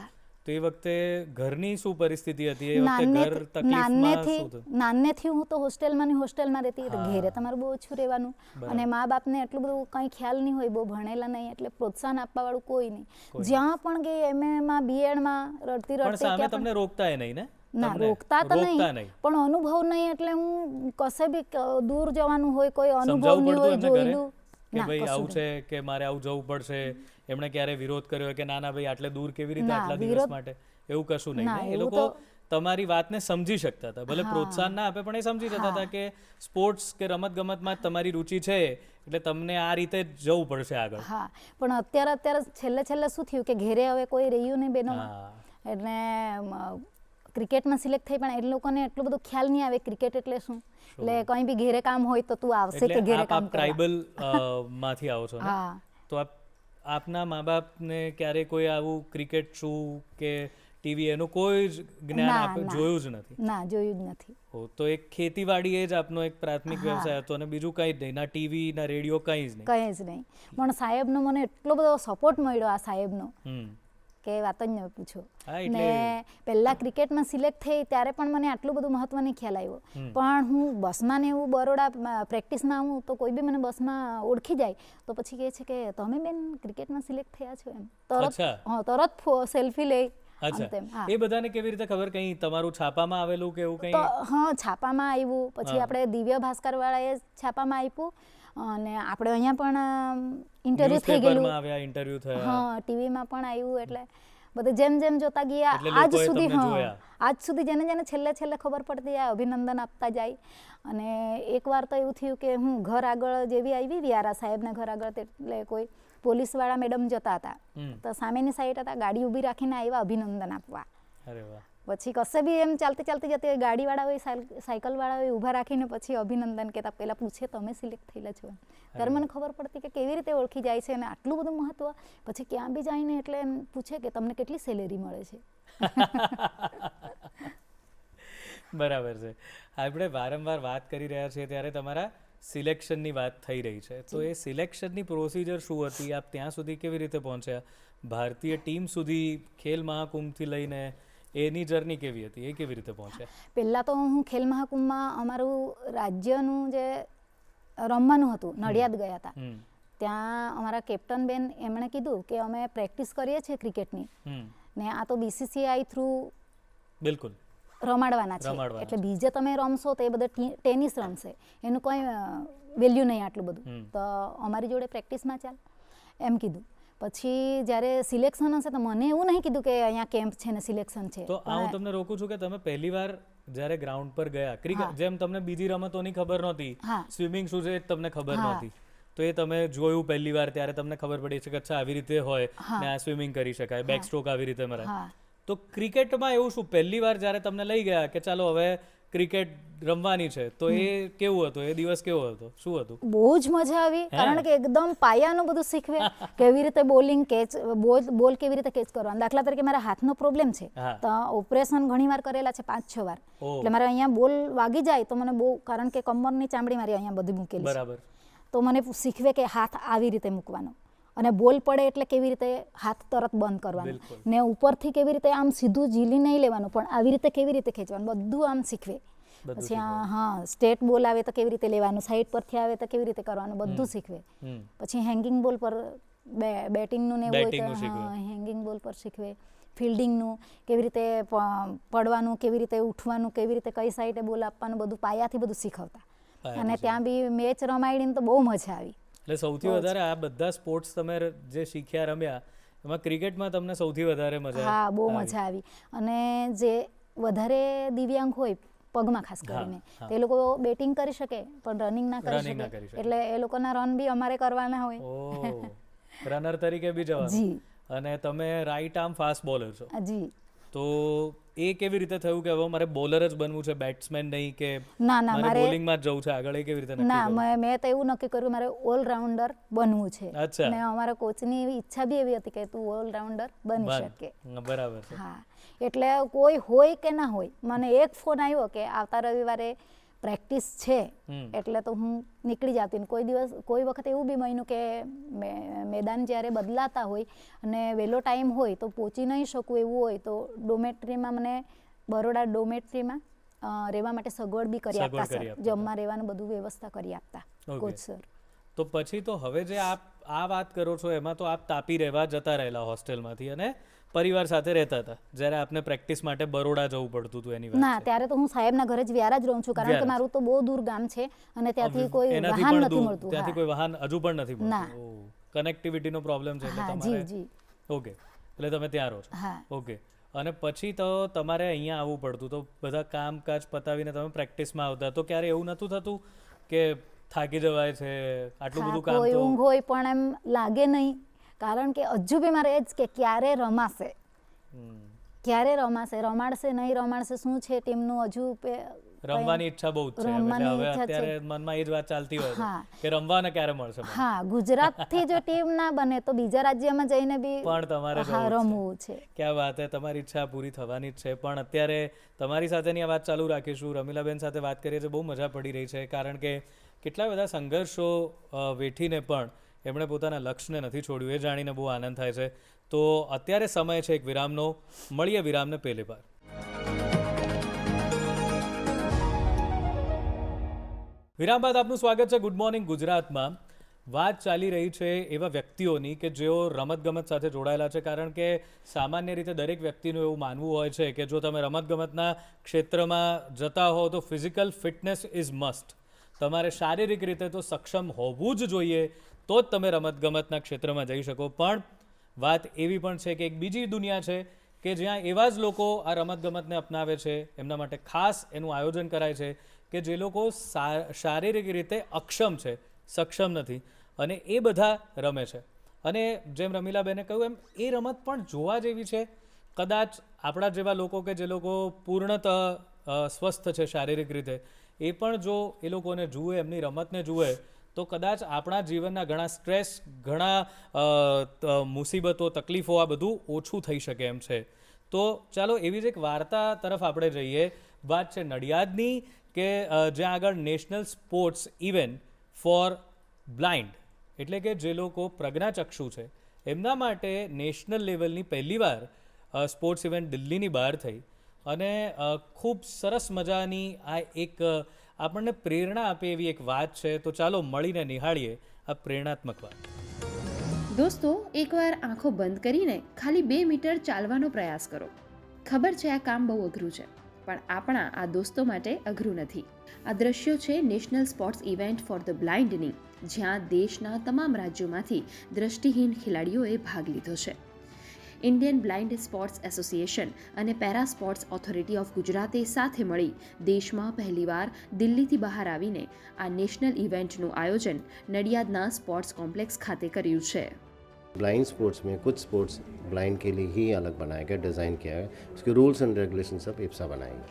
[SPEAKER 1] તો એ વખતે ઘરની શું પરિસ્થિતિ હતી? એ વખતે ઘર તકલીફમાં શું હતું?
[SPEAKER 2] નાનેથી હું તો હોસ્ટેલમાં રહેતી, એટલે ઘેરે તમારું બહુ ઓછું રહેવાનું, અને મા બાપને એટલું બધું કંઈ ખ્યાલ નહીં હોય, બહુ ભણેલા નહીં, એટલે પ્રોત્સાહન આપવા વાળું કોઈ નહીં. જ્યાં પણ ગઈ MA માં, BEdમાં રડતી
[SPEAKER 1] સામે તમને રોકતાય નહીં ને?
[SPEAKER 2] ના, રોકતા તો નહીં, પણ અનુભવ નહીં, એટલે હું કશે બી દૂર જવાનું હોય, કોઈ અનુભવ નહીં હોય, જોયેલું
[SPEAKER 1] કે ભાઈ આવું છે કે મારે આવું જવું પડશે, એમણે ક્યારે વિરોધ કર્યો કે ના ભાઈ આટલે દૂર કેવી રીતે આટલા દિવસ માટે, એવું કશું નહીં? એ લોકો તમારી વાતને સમજી શકતા હતા, ભલે પ્રોત્સાહન ના આપે પણ એ સમજી જતા હતા કે સ્પોર્ટ્સ કે રમતગમતમાં તમારી રુચિ છે, એટલે તમને આ રીતે જવું પડશે આગળ.
[SPEAKER 2] હા, પણ અત્યારે છેલ્લે શું થયું કે ઘેરે હવે કોઈ રહ્યું નહીં બેનો, એટલે ક્રિકેટમાં સિલેક્ટ થઈ પણ એ લોકોને એટલો બધો ખ્યાલ નહીં આવે ક્રિકેટ એટલે શું. એટલે કંઈ બી ઘેરે કામ હોય તો તું આવશે કે ઘેરે કામ કરવા.
[SPEAKER 1] ટ્રાઇબલ માંથી આવો છો ને?
[SPEAKER 2] હા.
[SPEAKER 1] તો આપના મા બાપને ક્યારે કોઈ આવું ક્રિકેટ શું કે ટીવી એનું કોઈ જ જ્ઞાન જોયું જ નથી?
[SPEAKER 2] ના, જોયું જ નથી.
[SPEAKER 1] તો એક ખેતીવાડી એ જ આપનો એક પ્રાથમિક વ્યવસાય હતો અને બીજું કંઈ જ નહીં, ના ટીવી ના રેડિયો કંઈ જ નહીં?
[SPEAKER 2] કંઈ જ નહીં. પણ સાહેબનો મને એટલો બધો સપોર્ટ મળ્યો આ સાહેબનો કે વાત જ ન પૂછો. ને પહેલાં ક્રિકેટમાં સિલેક્ટ થઈ ત્યારે પણ મને આટલું બધું મહત્વ નહીં ખ્યાલ આવ્યો. પણ હું બસમાં ને એવું બરોડા પ્રેક્ટિસમાં આવું તો કોઈ બી મને બસમાં ઓળખી જાય તો પછી કહે છે કે તમે બેન ક્રિકેટમાં સિલેક્ટ થયા છો એમ. તરત સેલ્ફી લે.
[SPEAKER 1] અચ્છા, એ બધાને કેવી રીતે ખબર? કંઈ તમારું છાપામાં આવેલું કે એવું કંઈ?
[SPEAKER 2] હા, છાપામાં આવ્યું. પછી આપણે દિવ્ય ભાસ્કર વાળાએ છાપામાં આપ્યું અને આપણે અહીંયા પણ ઇન્ટરવ્યુ થઈ ગયેલું.
[SPEAKER 1] ઇન્ટરવ્યુ થયા.
[SPEAKER 2] હા, ટીવીમાં પણ આવ્યું. એટલે બધે જેમ જેમ જોતા ગયા આજ સુધી જેને છેલ્લે ખબર પડતી જાય અભિનંદન આપતા જાય. અને એકવાર તો એવું થયું કે હું ઘર આગળ જેવી આવી વ્યારા સાહેબના ઘર આગળ, એટલે કોઈ પોલીસવાળા મેડમ જતા હતા તો સામેની સાઈડ હતા, ગાડી ઊભી રાખીને આવ્યા અભિનંદન આપવા. પછી કશે બી એમ ચાલતી જતી હોય ગાડીવાળા હોય સાયકલવાળા હોય ઊભા રાખીને પછી અભિનંદન કહેતા. પહેલાં પૂછે તમે સિલેક્ટ થયેલા છો એમ. ત્યારે મને ખબર પડતી કે કેવી રીતે ઓળખી જાય છે અને આટલું બધું મહત્વ. પછી ક્યાં બી જઈને એટલે એમ પૂછે કે તમને કેટલી સેલેરી મળે છે.
[SPEAKER 1] બરાબર છે. આપણે વારંવાર વાત કરી રહ્યા છીએ ત્યારે તમારા સિલેક્શનની વાત થઈ રહી છે. તો એ સિલેક્શનની પ્રોસિજર શું હતી? આપ ત્યાં સુધી કેવી રીતે પહોંચ્યા? ભારતીય ટીમ સુધી ખેલ મહાકુંભથી લઈને એની જર્ની કેવી હતી? એ કેવી રીતે પહોંચ્યા?
[SPEAKER 2] પહેલાં તો હું ખેલ મહાકુંભમાં અમારું રાજ્યનું જે રમવાનું હતું નડિયાદ ગયા હતા. ત્યાં અમારા કેપ્ટન બેન એમણે કીધું કે અમે પ્રેક્ટિસ કરીએ છીએ ક્રિકેટની ને આ તો BCCI થ્રુ
[SPEAKER 1] બિલકુલ
[SPEAKER 2] રમાડવાના છે, એટલે બીજે તમે રમશો તો એ બધા ટેનિસ રમશે, એનું કોઈ વેલ્યુ નહીં આટલું બધું. તો અમારી જોડે પ્રેક્ટિસમાં ચાલ એમ કીધું. પછી જ્યારે સિલેક્શન હશે તો મને એવું નહીં કીધું કે અહીંયા કેમ્પ છે ને સિલેક્શન છે.
[SPEAKER 1] તો હું તમને રોકું છું કે તમે પહેલી વાર જ્યારે ગ્રાઉન્ડ પર ગયા ક્રિકેટ, જેમ તમને બીજી રમતોની ખબર નહોતી, સ્વિમિંગ શું છે તમને ખબર નહોતી, તો એ તમે જોયું પહેલી વાર ત્યારે તમને ખબર પડી છે કે અચ્છા આવી રીતે હોય ને આ સ્વિમિંગ કરી શકાય, બેક સ્ટ્રોક આવી રીતે મરાય. તો ક્રિકેટમાં એવું શું પહેલી વાર જ્યારે તમને લઈ ગયા કે ચાલો હવે ક્રિકેટ રમવાની છે, તો એ કેવું હતું? એ દિવસ કેવો હતો? શું હતું?
[SPEAKER 2] બહુ જ મજા આવી, કારણ કે એકદમ પાયાનું બધું શીખવે. કેવી રીતે બોલિંગ, કેચ, બોલ કેવી રીતે કેચ કરવાનું. દાખલા તરીકે મારા હાથનો પ્રોબ્લેમ છે તો ઓપરેશન ઘણી વાર કરેલા છે, 5-6 વાર. એટલે મારે અહીંયા બોલ વાગી જાય તો મને બહુ, કારણ કે કમરની ચામડી મારી અહીંયા બધી મૂકેલી છે, તો મને શીખવે કે હાથ આવી રીતે મૂકવાનો અને બોલ પડે એટલે કેવી રીતે હાથ તરત બંધ કરવાનું ને ઉપરથી કેવી રીતે આમ સીધું ઝીલી નહીં લેવાનું પણ આવી રીતે કેવી રીતે ખેંચવાનું, બધું આમ શીખવે. પછી સ્ટેટ બોલ આવે તો કેવી રીતે લેવાનું, સાઈડ પરથી આવે તો કેવી રીતે કરવાનું, બધું શીખવે. પછી હેંગિંગ બોલ પર બેટિંગનું ને એવું હોય હેંગિંગ બોલ પર શીખવે. ફિલ્ડિંગનું કેવી રીતે પડવાનું, કેવી રીતે ઉઠવાનું, કેવી રીતે કઈ સાઈડે બોલ આપવાનું, બધું પાયાથી બધું શીખવતા. અને ત્યાં બી મેચ રમાડીને તો બહુ મજા આવી.
[SPEAKER 1] એટલે સૌથી વધારે આ બધા સ્પોર્ટ્સ તમે જે શીખ્યા, રમ્યા, એમાં ક્રિકેટમાં તમને સૌથી વધારે મજા આવી?
[SPEAKER 2] હા, બહુ મજા આવી. અને જે વધારે દિવ્યાંગ હોય પગમાં ખાસ કરીને, તે લોકો બેટિંગ કરી શકે પણ રનિંગ ના કરી શકે, એટલે એ લોકોના રન બી અમારે કરવાના હોય.
[SPEAKER 1] રનર તરીકે બી જવાનું. અને તમે રાઈટ આર્મ ફાસ્ટ બોલર છો.
[SPEAKER 2] જી.
[SPEAKER 1] તો એ કેવી રીતે થયું કે હવે મારે બોલર જ બનવું છે, બેટ્સમેન નહીં, કે
[SPEAKER 2] ના મારે
[SPEAKER 1] બોલિંગમાં જ જવું છે આગળ? એ કેવી રીતે નક્કી કર્યું?
[SPEAKER 2] ના, મેં તો એવું નક્કી કર્યું મારે ઓલરાઉન્ડર બનવું છે. અને અમારા કોચની ઈચ્છા બી એવી હતી કે તું ઓલરાઉન્ડર બની શકે.
[SPEAKER 1] બરાબર છે.
[SPEAKER 2] હા, એટલે કોઈ હોય કે ના હોય, મને એક ફોન આવ્યો કે આવતા રવિવારે પ્રેક્ટિસ છે, એટલે તો હું નીકળી જતી. કોઈ વખત એવું બી બન્યું કે મેદાન જ્યારે બદલાતા હોય અને વહેલો ટાઈમ હોય તો પહોંચી નહીં શકું એવું હોય તો ડોમેટ્રીમાં મને બરોડા ડોમેટ્રીમાં રહેવા માટે સગવડ બી કરી આપતા સર, જમવા રહેવાનું બધું વ્યવસ્થા કરી આપતા કોચ સર.
[SPEAKER 1] તો પછી તો હવે જે આપ આ વાત કરો છો એમાં તો આપ તાપી રહેવા જતા રહેલા હોસ્ટેલમાંથી અને પરિવાર સાથે રહેતા હતા જ્યારે આપને પ્રેક્ટિસ માટે બરોડા જવું પડતું હતું એની વાત?
[SPEAKER 2] ના, ત્યારે તો હું સાહેબના ઘરે જ વ્યારા જ રહું છું, કારણ કે મારું તો બહુ દૂર ગામ છે અને ત્યાંથી કોઈ વાહન નથી મળતું.
[SPEAKER 1] ત્યાંથી કોઈ વાહન હજુ પણ નથી મળતું? કનેક્ટિવિટીનો પ્રોબ્લેમ છે એટલે તમારે.
[SPEAKER 2] જી.
[SPEAKER 1] ઓકે, એટલે તમે ત્યાં રહો છો. ઓકે. અને પછી તો તમારે અહીંયા આવવું પડતું, તો બધા કામકાજ પતાવીને તમે પ્રેક્ટિસમાં આવતા, તો ક્યારે એવું નહોતું થતું કે થાકી જવાય છે આટલું બધું કામ?
[SPEAKER 2] કોઈ ઊંઘ હોય પણ એમ લાગે નહીં, કારણ કે હજુ બી મારે એ જ કે ક્યારે રમાશે. ક્યારે રમાડશે નહીં રમાડશે શું છે ટીમનું હજુ
[SPEAKER 1] રમવાની ઈચ્છા બહુ જ છે એટલે હવે અત્યારે મનમાં એ જ વાત ચાલતી હોય છે કે રમવાને ક્યારે મળશે.
[SPEAKER 2] હા, ગુજરાતથી જો ટીમ ના બને તો બીજા રાજ્યમાં જઈને બી
[SPEAKER 1] પણ તમારે
[SPEAKER 2] રમવું છે.
[SPEAKER 1] ક્યાં વાત છે, તમારી ઈચ્છા પૂરી થવાની જ છે. પણ અત્યારે તમારી સાથેની આ વાત ચાલુ રાખીશું. રમીલાબેન સાથે વાત કરીએ છીએ, બહુ મજા પડી રહી છે કારણ કે કેટલા બધા સંઘર્ષો વેઠીને પણ એમણે પોતાના લક્ષ્યને નથી છોડ્યું, એ જાણીને બહુ આનંદ થાય છે. તો અત્યારે સમય છે એક વિરામનો. મળીએ વિરામને પહેલી વાર. વિરામ બાદ આપનું સ્વાગત છે ગુડ મોર્નિંગ ગુજરાતમાં. વાત ચાલી રહી છે એવા વ્યક્તિઓની કે જેઓ રમતગમત સાથે જોડાયેલા છે, કારણ કે સામાન્ય રીતે દરેક વ્યક્તિનું એવું માનવું હોય છે કે જો તમે રમતગમતના ક્ષેત્રમાં જતા હો તો ફિઝિકલ ફિટનેસ ઇઝ મસ્ટ. તમારે શારીરિક રીતે તો સક્ષમ હોવું જ જોઈએ, તો જ તમે રમતગમતના ક્ષેત્રમાં જઈ શકો. પણ વાત એવી પણ છે કે એક બીજી દુનિયા છે કે જ્યાં એવા જ લોકો આ રમતગમતને અપનાવે છે. એમના માટે ખાસ એનું આયોજન કરાય છે કે જે લોકો શારીરિક રીતે અક્ષમ છે, સક્ષમ નથી, અને એ બધા રમે છે. અને જેમ રમીલાબેને કહ્યું એમ એ રમત પણ જોવા જેવી છે. કદાચ આપણા જેવા લોકો કે જે લોકો પૂર્ણતઃ સ્વસ્થ છે શારીરિક રીતે, એ પણ જો એ લોકોને જુએ, એમની રમતને જુએ, તો કદાચ આપણા જીવનના ઘણા સ્ટ્રેસ, ઘણા મુસીબતો, તકલીફો, આ બધું ઓછું થઈ શકે એમ છે. તો ચાલો એવી જ એક વાર્તા તરફ આપણે જઈએ. વાત છે નડિયાદની કે જ્યાં આગળ national sports event for blind, એટલે કે જે લોકો પ્રજ્ઞાચક્ષુ છે, એમના માટે નેશનલ લેવલની પહેલીવાર સ્પોર્ટ્સ ઇવેન્ટ દિલ્હીની બહાર થઈ. અને ખૂબ સરસ મજાની આ એક આપણને પ્રેરણા આપે એવી એક વાત છે. તો ચાલો મળીને નિહાળીએ આ પ્રેરણાત્મક વાત.
[SPEAKER 3] દોસ્તો, એકવાર આંખો બંધ કરીને ખાલી 2 મીટર ચાલવાનો પ્રયાસ કરો. ખબર છે આ કામ બહુ અઘરું છે, પણ આપણા આ દોસ્તો માટે અઘરું નથી. આ દ્રશ્યો છે national sports event for the બ્લાઇન્ડની, જ્યાં દેશના તમામ રાજ્યોમાંથી દ્રષ્ટિહીન ખેલાડીઓએ ભાગ લીધો છે. ઇન્ડિયન બ્લાઇન્ડ સ્પોર્ટ્સ એસોસિએશન અને પેરા સ્પોર્ટ્સ ઓથોરિટી ઓફ ગુજરાતે સાથે મળી દેશમાં પહેલીવાર દિલ્હીથી બહાર આવીને આ નેશનલ ઇવેન્ટનું આયોજન નડિયાદના સ્પોર્ટ્સ કોમ્પ્લેક્સ ખાતે કર્યું છે.
[SPEAKER 4] ब्लाइंड स्पोर्ट्स में कुछ स्पोर्ट्स ब्लाइंड के लिए ही अलग बनाया गया, डिज़ाइन किया है. उसके रूल्स एंड रेगुलेशन सब इप्सा बनाएंगे.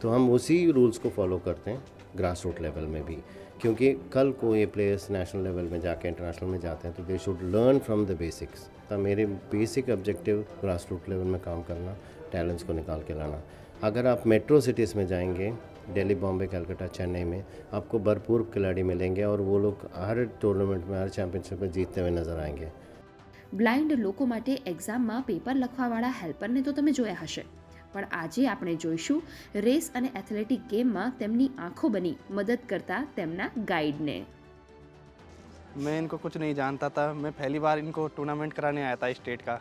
[SPEAKER 4] तो हम उसी रूल्स को फॉलो करते हैं ग्रास रूट लेवल में भी, क्योंकि कल को ये प्लेयर्स नेशनल लेवल में जाके इंटरनेशनल में जाते हैं तो they should learn from the basics. तो मेरे basic objective grass root level में काम करना, टैलेंट्स को निकाल के लाना. अगर आप मेट्रो सिटीज़ में जाएंगे, दिल्ली, बॉम्बे, कलकत्ता, चेन्नई में, आपको भरपूर खिलाड़ी मिलेंगे और वो लोग हर टूर्नामेंट में, हर चैम्पियनशिप में जीतते हुए नजर आएंगे.
[SPEAKER 3] બ્લાઇન્ડ લોકો માટે એક્ઝામમાં પેપર લખવાવાળા હેલ્પરને તો તમે જોયા હશે, પણ આજે આપણે જોઈશું રેસ અને એથ્લેટિક ગેમમાં તેમની આંખો બની મદદ કરતા તેમના ગાઈડને.
[SPEAKER 5] मैं इनको कुछ नहीं जानता था. मैं पहली बार इनको टूर्नामेंट कराने आया था स्टेट का.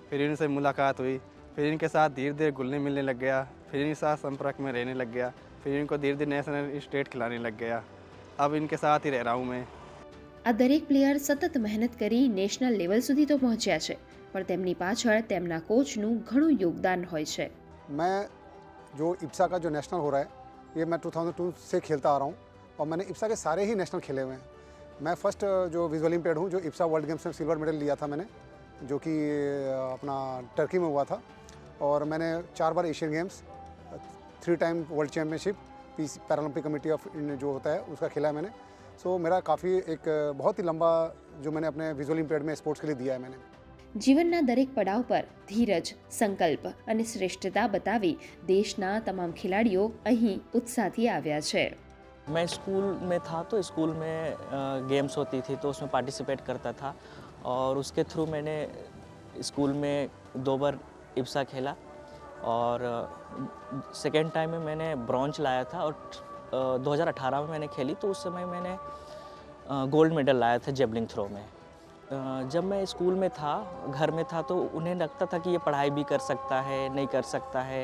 [SPEAKER 5] फिर इनसे मुलाकात हुई, फिर इनके साथ धीरे धीरे घुलने मिलने लग गया, फिर इनके साथ संपर्क में रहने लग गया, फिर इनको धीरे धीरे नेशनल स्टेट खिलाने लग गया. अब इनके साथ ही रह रहा हूँ मैं.
[SPEAKER 3] આ દરેક પ્લેયર સતત મહેનત કરી નેશનલ લેવલ સુધી તો પહોંચ્યા છે, પણ તેમની પાછળ તેમના કોચનું ઘણું યોગદાન હોય છે.
[SPEAKER 6] मैं जो इप्सा का जो नेशनल हो रहा है, ये मैं 2002 से खेलता आ रहा हूँ और मैंने इप्सा के सारे ही नेशनल खेले हुए हैं. मैं फर्स्ट जो विजुअल इम्पेयर्ड हूँ, जो इप्सा वर्ल्ड गेम्स में सिल्वर मेडल लिया था मैंने, जो कि अपना टर्की में हुआ था. और मैंने 4 बार Asian Games, 3 time world championship, Paralympic committee of जो होता है उसका खेला है मैंने. सो मेरा काफ़ी एक बहुत ही लंबा जो मैंने अपने विजुअल इम्पेयर्ड में स्पोर्ट्स के लिए दिया है मैंने.
[SPEAKER 3] જીવનના દરેક પડાવ પર ધીરજ, સંકલ્પ અને શ્રેષ્ઠતા બતાવી દેશના તમામ ખેલાડીઓ અહીં उत्साहથી આવ્યા છે.
[SPEAKER 7] मैं स्कूल में था तो स्कूल में गेम्स होती थी तो उसमें पार्टिसिपेट करता था और उसके थ्रू मैंने स्कूल में 2 बार इप्सा खेला और सेकेंड टाइम में मैंने ब्रॉन्ज लाया था और 2018 में मैंने खेली तो उस समय मैंने गोल्ड मेडल लाया था जेवलिन थ्रो में. जब मैं स्कूल में था, घर में था, तो उन्हें लगता था कि ये पढ़ाई भी कर सकता है, नहीं कर सकता है.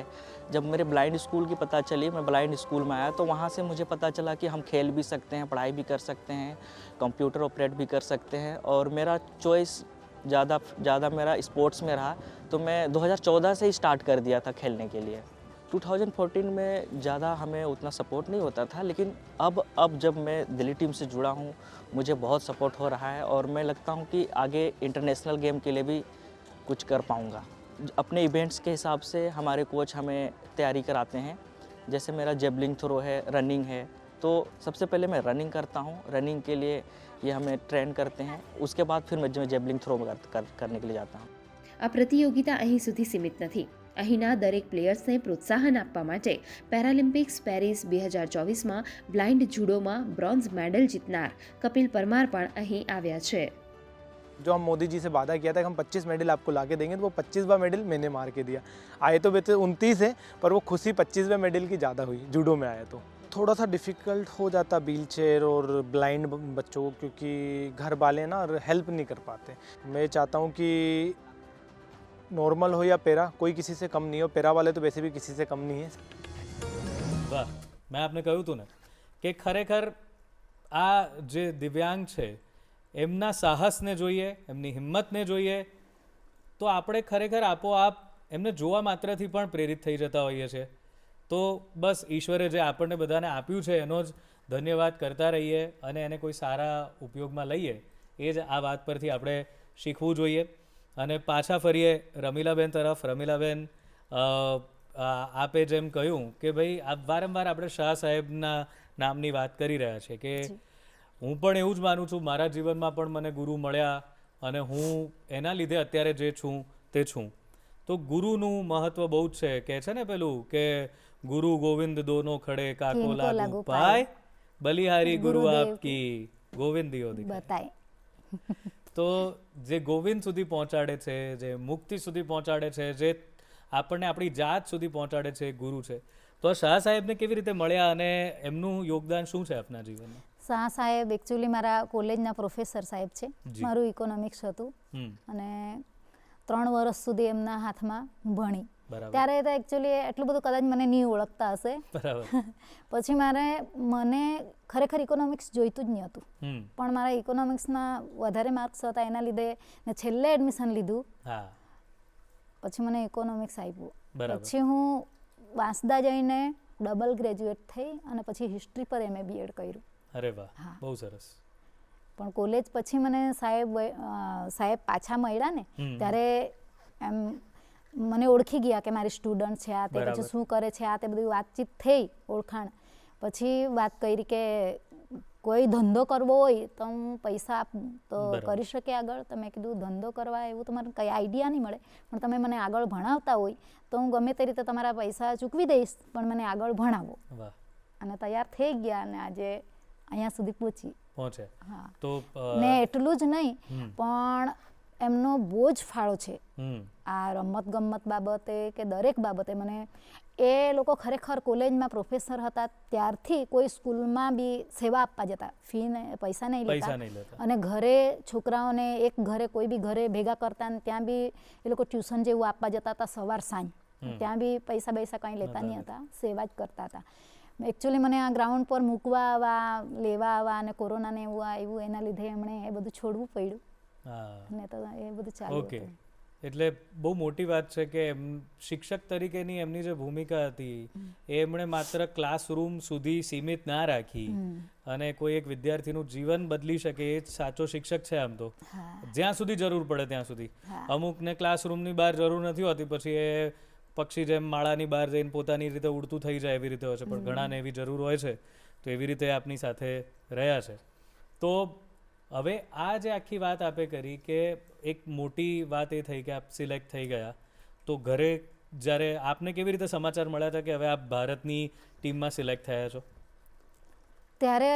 [SPEAKER 7] जब मेरे ब्लाइंड स्कूल की पता चली, मैं ब्लाइंड स्कूल में आया तो वहाँ से मुझे पता चला कि हम खेल भी सकते हैं, पढ़ाई भी कर सकते हैं, कंप्यूटर ऑपरेट भी कर सकते हैं. और मेरा चॉइस ज़्यादा मेरा स्पोर्ट्स में रहा तो मैं 2014 से ही स्टार्ट कर दिया था खेलने के लिए. 2014 में ज़्यादा हमें उतना सपोर्ट नहीं होता था, लेकिन अब जब मैं दिल्ली टीम से जुड़ा हूँ मुझे बहुत सपोर्ट हो रहा है और मैं लगता हूँ कि आगे इंटरनेशनल गेम के लिए भी कुछ कर पाऊँगा. अपने इवेंट्स के हिसाब से हमारे कोच हमें तैयारी कराते हैं। जैसे मेरा जेवलिंग थ्रो है, रनिंग है, तो सबसे पहले मैं रनिंग करता हूँ। रनिंग के लिए ये हमें ट्रेन करते हैं, उसके बाद फिर मैं जेवलिंग थ्रो करने के लिए जाता हूँ।
[SPEAKER 3] આ પ્રતિયોગિતા અહીં સુધી સીમિત નથી. અહીંના દરેક પ્લેયર્સને પ્રોત્સાહન આપવા માટે પેરાલિમ્પિક્સ પેરિસ 2024માં બ્લાઇન્ડ જુડોમાં બ્રોન્ઝ મેડલ જીતનાર કપિલ પરમાર પણ અહીં આવ્યા છે.
[SPEAKER 8] जो हम मोदी जी से वादा किया था कि हम 25 मेडल आपको ला के देंगे, तो वो 25वां मेडल मैंने मार के दिया. आए तो वैसे 29 है, पर वो खुशी 25वें मेडल की ज़्यादा हुई जूडो में आया. तो थोड़ा सा डिफ़िकल्ट हो जाता व्हील चेयर और ब्लाइंड बच्चों को, क्योंकि घर वाले ना हेल्प नहीं कर पाते. मैं चाहता हूँ कि नॉर्मल हो या पैरा, कोई किसी से कम नहीं हो. पैरा वाले तो वैसे भी किसी से कम नहीं है.
[SPEAKER 1] વાહ, મેં આપને કહ્યું હતું ને કે ખરેખર આ જે દિવ્યાંગ છે એમના સાહસને જોઈએ, એમની હિંમતને જોઈએ તો આપણે ખરેખર આપોઆપ એમને જોવા માત્રથી પણ પ્રેરિત થઈ જતા હોઈએ છીએ. તો બસ ઈશ્વરે જે આપણને બધાને આપ્યું છે એનો જ ધન્યવાદ કરતા રહીએ અને એને કોઈ સારા ઉપયોગમાં લઈએ, એ જ આ વાત પરથી આપણે શીખવું જોઈએ. અને પાછા ફરીએ રમીલાબેન તરફ. રમીલાબેન, આપે જેમ કહ્યું કે ભાઈ આ વારંવાર આપણે શાહ સાહેબના નામની વાત કરી રહ્યા છીએ કે હું પણ એવું જ માનું છું, મારા જીવનમાં પણ મને ગુરુ મળ્યા અને હું એના લીધે અત્યારે જે છું તે છું. તો ગુરુનું મહત્વ બહુ જ છે. કહે છે ને પેલું કે ગુરુ ગોવિંદ દોનો ખડે કાકો લાગુ પાય, બલિહારી ગુરુ આપકી ગોવિંદ દિયો
[SPEAKER 2] બતાય.
[SPEAKER 1] તો જે ગોવિંદ સુધી પહોંચાડે છે, જે મુક્તિ સુધી પહોંચાડે છે, જે આપણને આપણી જાત સુધી પહોંચાડે છે, એ ગુરુ છે. તો શાહ સાહેબને કેવી રીતે મળ્યા અને એમનું યોગદાન શું છે આપના જીવનમાં?
[SPEAKER 2] શાહ સાહેબ એકચ્યુઅલી મારા કોલેજના પ્રોફેસર સાહેબ છે. મારું ઇકોનોમિક્સ હતું અને 3 વર્ષ સુધી એમના હાથમાં હું ભણી. ત્યારે તો એકચ્યુઅલી એટલું બધું કદાચ મને નહીં ઓળખતા હશે. પછી મને ખરેખર ઇકોનોમિક્સ જોઈતું જ નહીં હતું, પણ મારા ઇકોનોમિક્સના વધારે માર્ક્સ હતા એના લીધે મેં છેલ્લે એડમિશન લીધું. પછી મને ઇકોનોમિક્સ આપ્યું. પછી હું વાંસદા જઈને ડબલ ગ્રેજ્યુએટ થઈ અને પછી હિસ્ટ્રી પર MA BEd કર્યું.
[SPEAKER 1] અરે વાહ, બહુ સરસ.
[SPEAKER 2] પણ કોલેજ પછી મને સાહેબ પાછા મળ્યા ને ત્યારે એમ મને ઓળખી ગયા કે મારી સ્ટુડન્ટ છે આ તે, પછી શું કરે છે આ તે બધી વાતચીત થઈ, ઓળખાણ. પછી વાત કરી કે કોઈ ધંધો કરવો હોય તો હું પૈસા આપું તો કરી શકે આગળ. તો મેં કીધું ધંધો કરવા એવું તો મને કંઈ આઈડિયા નહીં મળે, પણ તમે મને આગળ ભણાવતા હોય તો હું ગમે તે રીતે તમારા પૈસા ચૂકવી દઈશ, પણ મને આગળ ભણાવો. અને તૈયાર થઈ ગયા અને આજે અહીંયા સુધી પહોંચે. હા, તો ને એટલું જ નહીં પણ એમનો બહુ જ ફાળો છે આ રમત ગમત બાબતે કે દરેક બાબતે. મને એ લોકો ખરેખર કોલેજમાં પ્રોફેસર હતા ત્યારથી કોઈ સ્કૂલમાં બી સેવા આપવા જતા, પૈસા નહીં લેતા. અને ઘરે છોકરાઓને એક ઘરે કોઈ બી ઘરે ભેગા કરતા ને ત્યાં બી એ લોકો ટ્યુશન જેવું આપવા જતા હતા સવાર સાંજ. ત્યાં બી પૈસા કંઈ લેતા નહીં હતા, સેવા જ કરતા હતા. એકચ્યુઅલી મને આ ગ્રાઉન્ડ પર મૂકવા આવવા, લેવા આવવા અને કોરોનાને એવું આવ્યું એના લીધે એમણે એ બધું છોડવું પડ્યું. ને તો એ બધું ચાલુ હતું.
[SPEAKER 1] એટલે બહુ મોટી વાત છે કે શિક્ષક તરીકેની એમની જે ભૂમિકા હતી એ એમણે માત્ર ક્લાસરૂમ સુધી સીમિત ના રાખી અને કોઈ એક વિદ્યાર્થીનું જીવન બદલી શકે એ જ સાચો શિક્ષક છે આમ તો. જ્યાં સુધી જરૂર પડે ત્યાં સુધી. અમુકને ક્લાસરૂમની બહાર જરૂર નથી હોતી, પછી એ પક્ષી જેમ માળાની બહાર જઈને પોતાની રીતે ઉડતું થઈ જાય એવી રીતે હોય છે, પણ ઘણાને એવી જરૂર હોય છે. તો એવી રીતે આપની સાથે રહ્યા છે. તો હવે આ જે આખી વાત આપે કરી કે એક મોટી વાત એ થઈ કે આપ સિલેક્ટ થઈ ગયા, તો ઘરે જ્યારે આપને કેવી રીતે સમાચાર મળ્યા હતા કે હવે આપ ભારતની ટીમમાં સિલેક્ટ થયા છો?
[SPEAKER 2] ત્યારે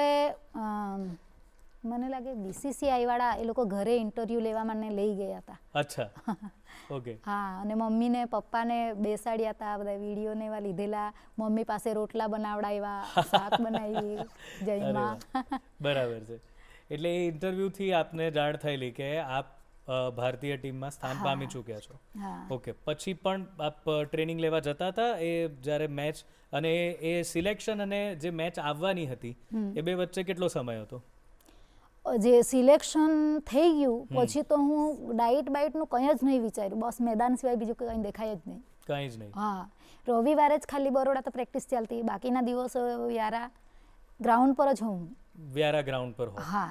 [SPEAKER 2] મને લાગે BCCI વાળા એ લોકો ઘરે ઇન્ટરવ્યૂ લેવા મને લઈ ગયા હતા.
[SPEAKER 1] અચ્છા, ઓકે.
[SPEAKER 2] હા, અને મમ્મીને પપ્પાને બેસાડ્યા હતા, બધા વિડીયો ને એવા લીધેલા, મમ્મી પાસે રોટલા બનાવડાવ્યા, શાક બનાવી જઈમાં.
[SPEAKER 1] બરાબર છે. એટલે એ ઇન્ટરવ્યૂથી આપને જાણ થયેલી કે આપ ભારતીય ટીમમાં સ્થાન પામી ચૂક્યા છો. ઓકે. પછી પણ આપ ટ્રેનિંગ લેવા જતા હતા એ જ્યારે મેચ, અને એ સિલેક્શન અને જે મેચ આવવાની હતી એ બે વચ્ચે કેટલો સમય હતો?
[SPEAKER 2] જે સિલેક્શન થઈ ગયું પછી તો હું ડાયટ બાઇટનું કંઈ જ નહીં વિચાર્યું, બસ મેદાન સિવાય બીજું કંઈ દેખાય જ નહીં.
[SPEAKER 1] કંઈ જ નહીં.
[SPEAKER 2] હા, રવિવારે જ ખાલી બરોડા તો પ્રેક્ટિસ ચાલતી, બાકીના દિવસો વ્યારા ગ્રાઉન્ડ પર જ હું.
[SPEAKER 1] વ્યારા ગ્રાઉન્ડ પર?
[SPEAKER 2] હા.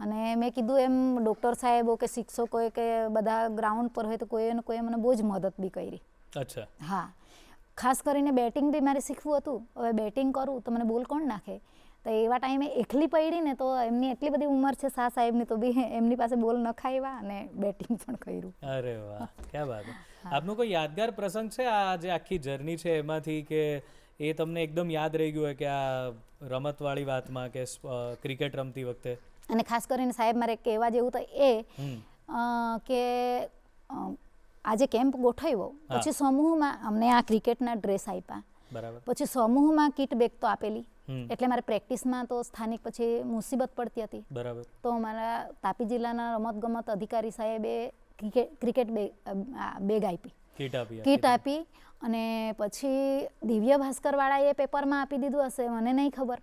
[SPEAKER 2] અને મેં કીધું એમ ડૉક્ટર સાહેબો કે શિક્ષકોએ કે બધા ગ્રાઉન્ડ પર હોય તો કોઈએ ને કોઈએ મને બહુ જ મદદ બી કરી.
[SPEAKER 1] અચ્છા.
[SPEAKER 2] હા, ખાસ કરીને બેટિંગ બી મારે શીખવું હતું. હવે બેટિંગ કરું તો મને બોલ કોણ નાખે, તો એવા ટાઈમે એકલી પડી ને તો એમની એટલી બધી ઉંમર છે શાહ સાહેબની, તો બી એમની પાસે બોલ ન ખાવ્યા અને બેટિંગ પણ કર્યું.
[SPEAKER 1] અરે વાહ, ક્યાં વાત છે. આપનો કોઈ યાદગાર પ્રસંગ છે આ જે આખી જર્ની છે એમાંથી, કે એ તમને એકદમ યાદ રહી ગયું હોય કે આ રમતવાળી વાતમાં કે ક્રિકેટ રમતી વખતે?
[SPEAKER 2] અને ખાસ કરીને સાહેબ મારે કહેવા જેવું તો એ કે આજે કેમ્પ ગોઠવ્યો પછી સમૂહમાં અમને આ ક્રિકેટના ડ્રેસ આપ્યા,
[SPEAKER 1] બરાબર,
[SPEAKER 2] પછી સમૂહમાં કિટ બેગ તો આપેલી, એટલે મારે પ્રેક્ટિસમાં તો સ્થાનિક પછી મુસીબત પડતી હતી,
[SPEAKER 1] બરાબર,
[SPEAKER 2] તો મારા તાપી જિલ્લાના રમતગમત અધિકારી સાહેબે ક્રિકેટ બેગ આપી, કીટ આપી. અને પછી દિવ્ય ભાસ્કરવાળાએ પેપરમાં આપી દીધું હશે, મને નહીં ખબર.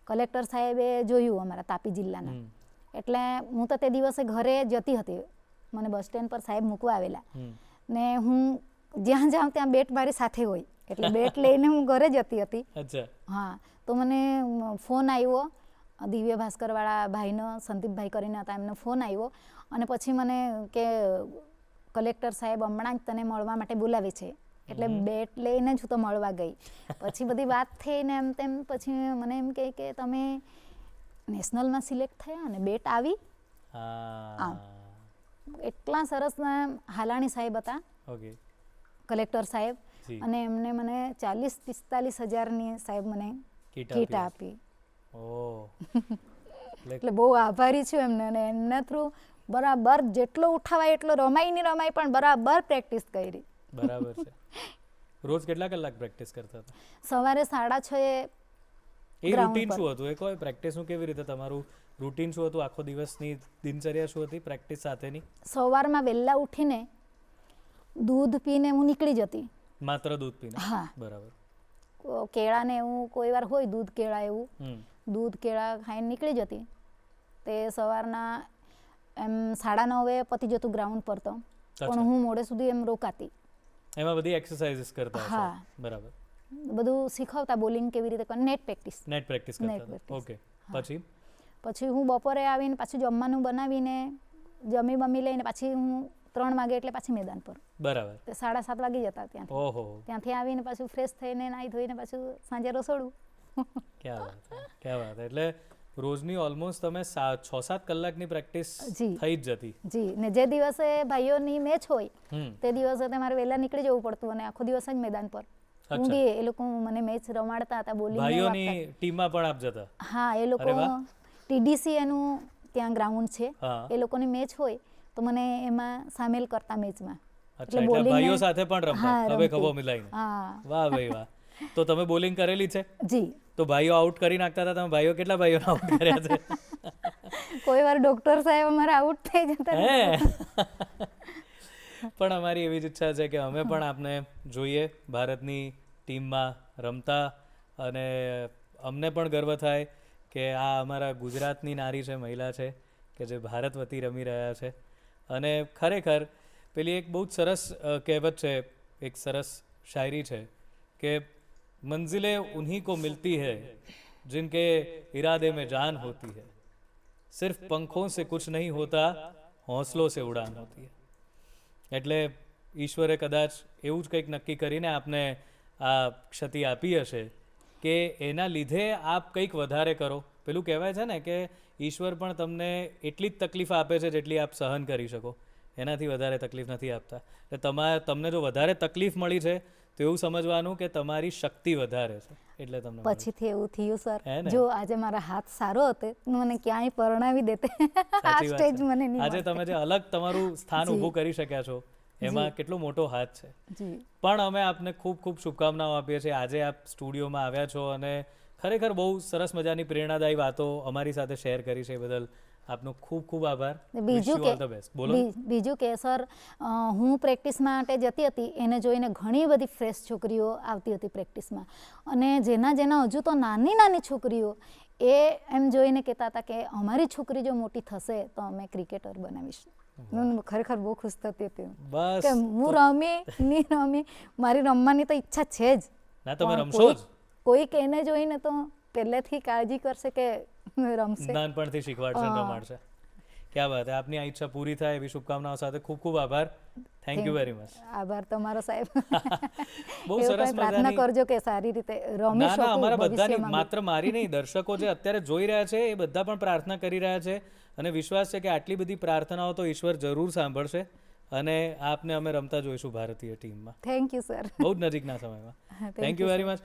[SPEAKER 2] કલેક્ટર સાહેબે જોયું અમારા તાપી જિલ્લાના, એટલે હું તો તે દિવસે ઘરે જતી હતી, મને બસ સ્ટેન્ડ પર સાહેબ મૂકવા આવેલા, ને હું જ્યાં જાઉં ત્યાં બેટ મારી સાથે હોય, એટલે બેટ લઈને હું ઘરે જતી હતી. હા, તો મને ફોન આવ્યો દિવ્ય ભાસ્કરવાળા ભાઈનો, સંદીપભાઈ કરીને હતા, એમનો ફોન આવ્યો અને પછી મને કે કલેક્ટર સાહેબ હમણાં જ તને મળવા માટે બોલાવે છે. એટલે બેટ લઈને જ હું તો મળવા ગઈ. પછી બધી વાત થઈ ને એમ તેમ, પછી મને એમ કહે કે તમે નેશનલમાં સિલેક્ટ થયા અને બેટ આવી. આમ એટલા સરસ હાલાણી સાહેબ હતા, કલેક્ટર સાહેબ, અને એમને મને 40-45 હજારની સાહેબ મને કીટ આપી. એટલે બહુ આભારી છું એમને, અને એમના થ્રુ બરાબર જેટલો ઉઠાવાય એટલો રમાય નહીં રમાય પણ બરાબર પ્રેક્ટિસ કરી.
[SPEAKER 1] બરાબર છે. રોજ કેટલા કલાક પ્રેક્ટિસ કરતા હતા?
[SPEAKER 2] સવારે 6:30.
[SPEAKER 1] એ રૂટીન શું હતું? એ કોઈ પ્રેક્ટિસનું કેવી રીતે તમારું રૂટીન શું હતું? આખો દિવસની દિનચર્યા શું હતી પ્રેક્ટિસ સાથેની?
[SPEAKER 2] સવારમાં વહેલા ઉઠીને દૂધ પીને હું નીકળી જતી.
[SPEAKER 1] માત્ર દૂધ પીને?
[SPEAKER 2] હા,
[SPEAKER 1] બરાબર.
[SPEAKER 2] કેળા ને એવું કોઈ વાર હોય, દૂધ કેળા એવું, દૂધ કેળા ખાઈને નીકળી જતી. તે સવારના એમ 9:30 પતી જતું ગ્રાઉન્ડ પર, તો પણ હું મોડે સુધી એમ રોકાતી.
[SPEAKER 1] એમાં બધી એક્સરસાઇઝીસ કરતા હશો?
[SPEAKER 2] હા,
[SPEAKER 1] બરાબર.
[SPEAKER 2] બધું શીખવતા, બોલિંગ કેવી રીતે કરવાની, નેટ પ્રેક્ટિસ
[SPEAKER 1] કરતા. ઓકે.
[SPEAKER 2] પછી હું બપોરે આવીને પાછું જમવાનું બનાવીને જમી બમી લઈને પાછી હું 3 વાગે એટલે પાછી મેદાન પર.
[SPEAKER 1] બરાબર.
[SPEAKER 2] 7:30 વાગી જતા ત્યાંથી.
[SPEAKER 1] ઓહો. ત્યાંથી
[SPEAKER 2] આવીને પાછું ફ્રેશ થઈને નાહી ધોઈને પાછું સાંજે રસોડું.
[SPEAKER 1] ક્યાં વાત, ક્યાં વાત. એટલે રોજની ઓલમોસ્ટ તમે 6-7 કલાકની પ્રેક્ટિસ થઈ જ જતી.
[SPEAKER 2] જી, ને જે દિવસે ભાઈઓની મેચ હોય તે દિવસે તમારે વહેલા નીકળી જવું પડતું અને આખો દિવસ જ મેદાન પર ઊંઘી. એ લોકો મને મેચ રમાડતા હતા, બોલિંગ.
[SPEAKER 1] ભાઈઓની ટીમમાં પણ આપ જતા?
[SPEAKER 2] હા, એ લોકો TDC એનું ત્યાં ગ્રાઉન્ડ છે, એ લોકોની મેચ હોય તો મને એમાં સામેલ કરતા મેચમાં.
[SPEAKER 1] એટલે ભાઈઓ સાથે પણ રમતા, હવે ખભો મિલાઈને? વાહ ભાઈ વાહ. તો તમે બોલિંગ કરેલી છે?
[SPEAKER 2] જી.
[SPEAKER 1] તો ભાઈઓ આઉટ કરી નાખતા હતા? તમે ભાઈઓ કેટલા ભાઈઓ આઉટ કર્યા છે?
[SPEAKER 2] કોઈ વાર ડોક્ટર સાહેબ અમારા આઉટ થઈ જતા.
[SPEAKER 1] પણ અમારી એવી જ ઈચ્છા છે કે અમે પણ આપને જોઈએ ભારતની ટીમમાં રમતા, અને અમને પણ ગર્વ થાય કે આ અમારા ગુજરાતની નારી છે, મહિલા છે કે જે ભારત વતી રમી રહ્યા છે. અને ખરેખર પેલી એક બહુ જ સરસ કહેવત છે, એક સરસ શાયરી છે કે મંजिलें उन्हीं को मिलती है जिनके इरादे में जान होती है, सिर्फ पंखों से कुछ नहीं होता, हौसलों से उड़ान होती है. એટલે ઈશ્વરે કદાચ એવું જ કંઈક નક્કી કરીને આપને આ ક્ષતિ આપી હશે કે એના લીધે આપ કંઈક વધારે કરો. પેલું કહેવાય છે ને કે ઈશ્વર પણ તમને એટલી જ તકલીફ આપે છે જેટલી આપ સહન કરી શકો, એનાથી વધારે તકલીફ નથી આપતા. એટલે તમને જો વધારે તકલીફ મળી છે તો એવું સમજવાનું કે તમારી શક્તિ વધારે છે, એટલે તમને
[SPEAKER 2] પછીથી એવું થયું સર, જો આજે મારા હાથ સારો હતો મને ક્યાંય પરણાવી દેતે. આ સ્ટેજ મને નહીં.
[SPEAKER 1] આજે તમે જે અલગ તમારું સ્થાન ઊભું કરી શક્યા છો એમાં કેટલો મોટો હાથ છે. પણ અમે આપને ખૂબ ખૂબ શુભકામનાઓ આપીએ છીએ. આજે આપ સ્ટુડિયોમાં આવ્યા છો અને ખરેખર બહુ સરસ મજાની પ્રેરણાદાયી વાતો અમારી સાથે શેર કરી છે, એ બદલ આપનો ખૂબ ખૂબ આભાર.
[SPEAKER 2] બીજું કે સર, હું પ્રેક્ટિસ માટે જતી હતી, એને જોઈને ઘણી બધી ફ્રેશ છોકરીઓ આવતી હતી પ્રેક્ટિસમાં, અને જેના હજુ તો નાની છોકરીઓ એ એમ જોઈને કહેતા હતા કે અમારી છોકરી જો મોટી થશે તો અમે ક્રિકેટર બનાવીશું. હું ખરેખર બહુ ખુશ થતી હતી કે હું રમી મારી રમવાની તો ઈચ્છા છે જ.
[SPEAKER 1] ના, તમે રમશો જ.
[SPEAKER 2] કોઈક એને જોઈને તો પહેલેથી કાળજી કરશે કે રમશે.
[SPEAKER 1] નાનપણથી શીખવાડશે ને
[SPEAKER 2] હા.
[SPEAKER 1] રમાડશે. ક્યાં વાત હે, આપની આ ઈચ્છા પૂરી થાય એવી શુભકામનાઓ સાથે ખૂબ ખૂબ આભાર. Thank you very much.
[SPEAKER 2] આભાર તમારો સાહેબ.
[SPEAKER 1] બહુ
[SPEAKER 2] એવું
[SPEAKER 1] સરસ
[SPEAKER 2] કંઈ પ્રાર્થના
[SPEAKER 1] મજાની.
[SPEAKER 2] કરજો કે સારી રીતે રમી
[SPEAKER 1] ના ના,
[SPEAKER 2] શકું
[SPEAKER 1] અમારા બધાની,
[SPEAKER 2] ભવિષ્યમાં.
[SPEAKER 1] માત્ર મારી નહીં, દર્શકો જે અત્યારે જોઈ રહ્યા છે એ બધા પણ પ્રાર્થના કરી રહ્યા છે અને વિશ્વાસ છે કે આટલી બધી પ્રાર્થનાઓ તો ઈશ્વર જરૂર સાંભળશે અને આપને અમે રમતા જોઈશું ભારતીય ટીમમાં
[SPEAKER 2] થેન્ક યુ સર.
[SPEAKER 1] બહુ જ નજીકના સમયમાં.
[SPEAKER 2] Thank
[SPEAKER 1] thank
[SPEAKER 2] you,
[SPEAKER 1] you very much.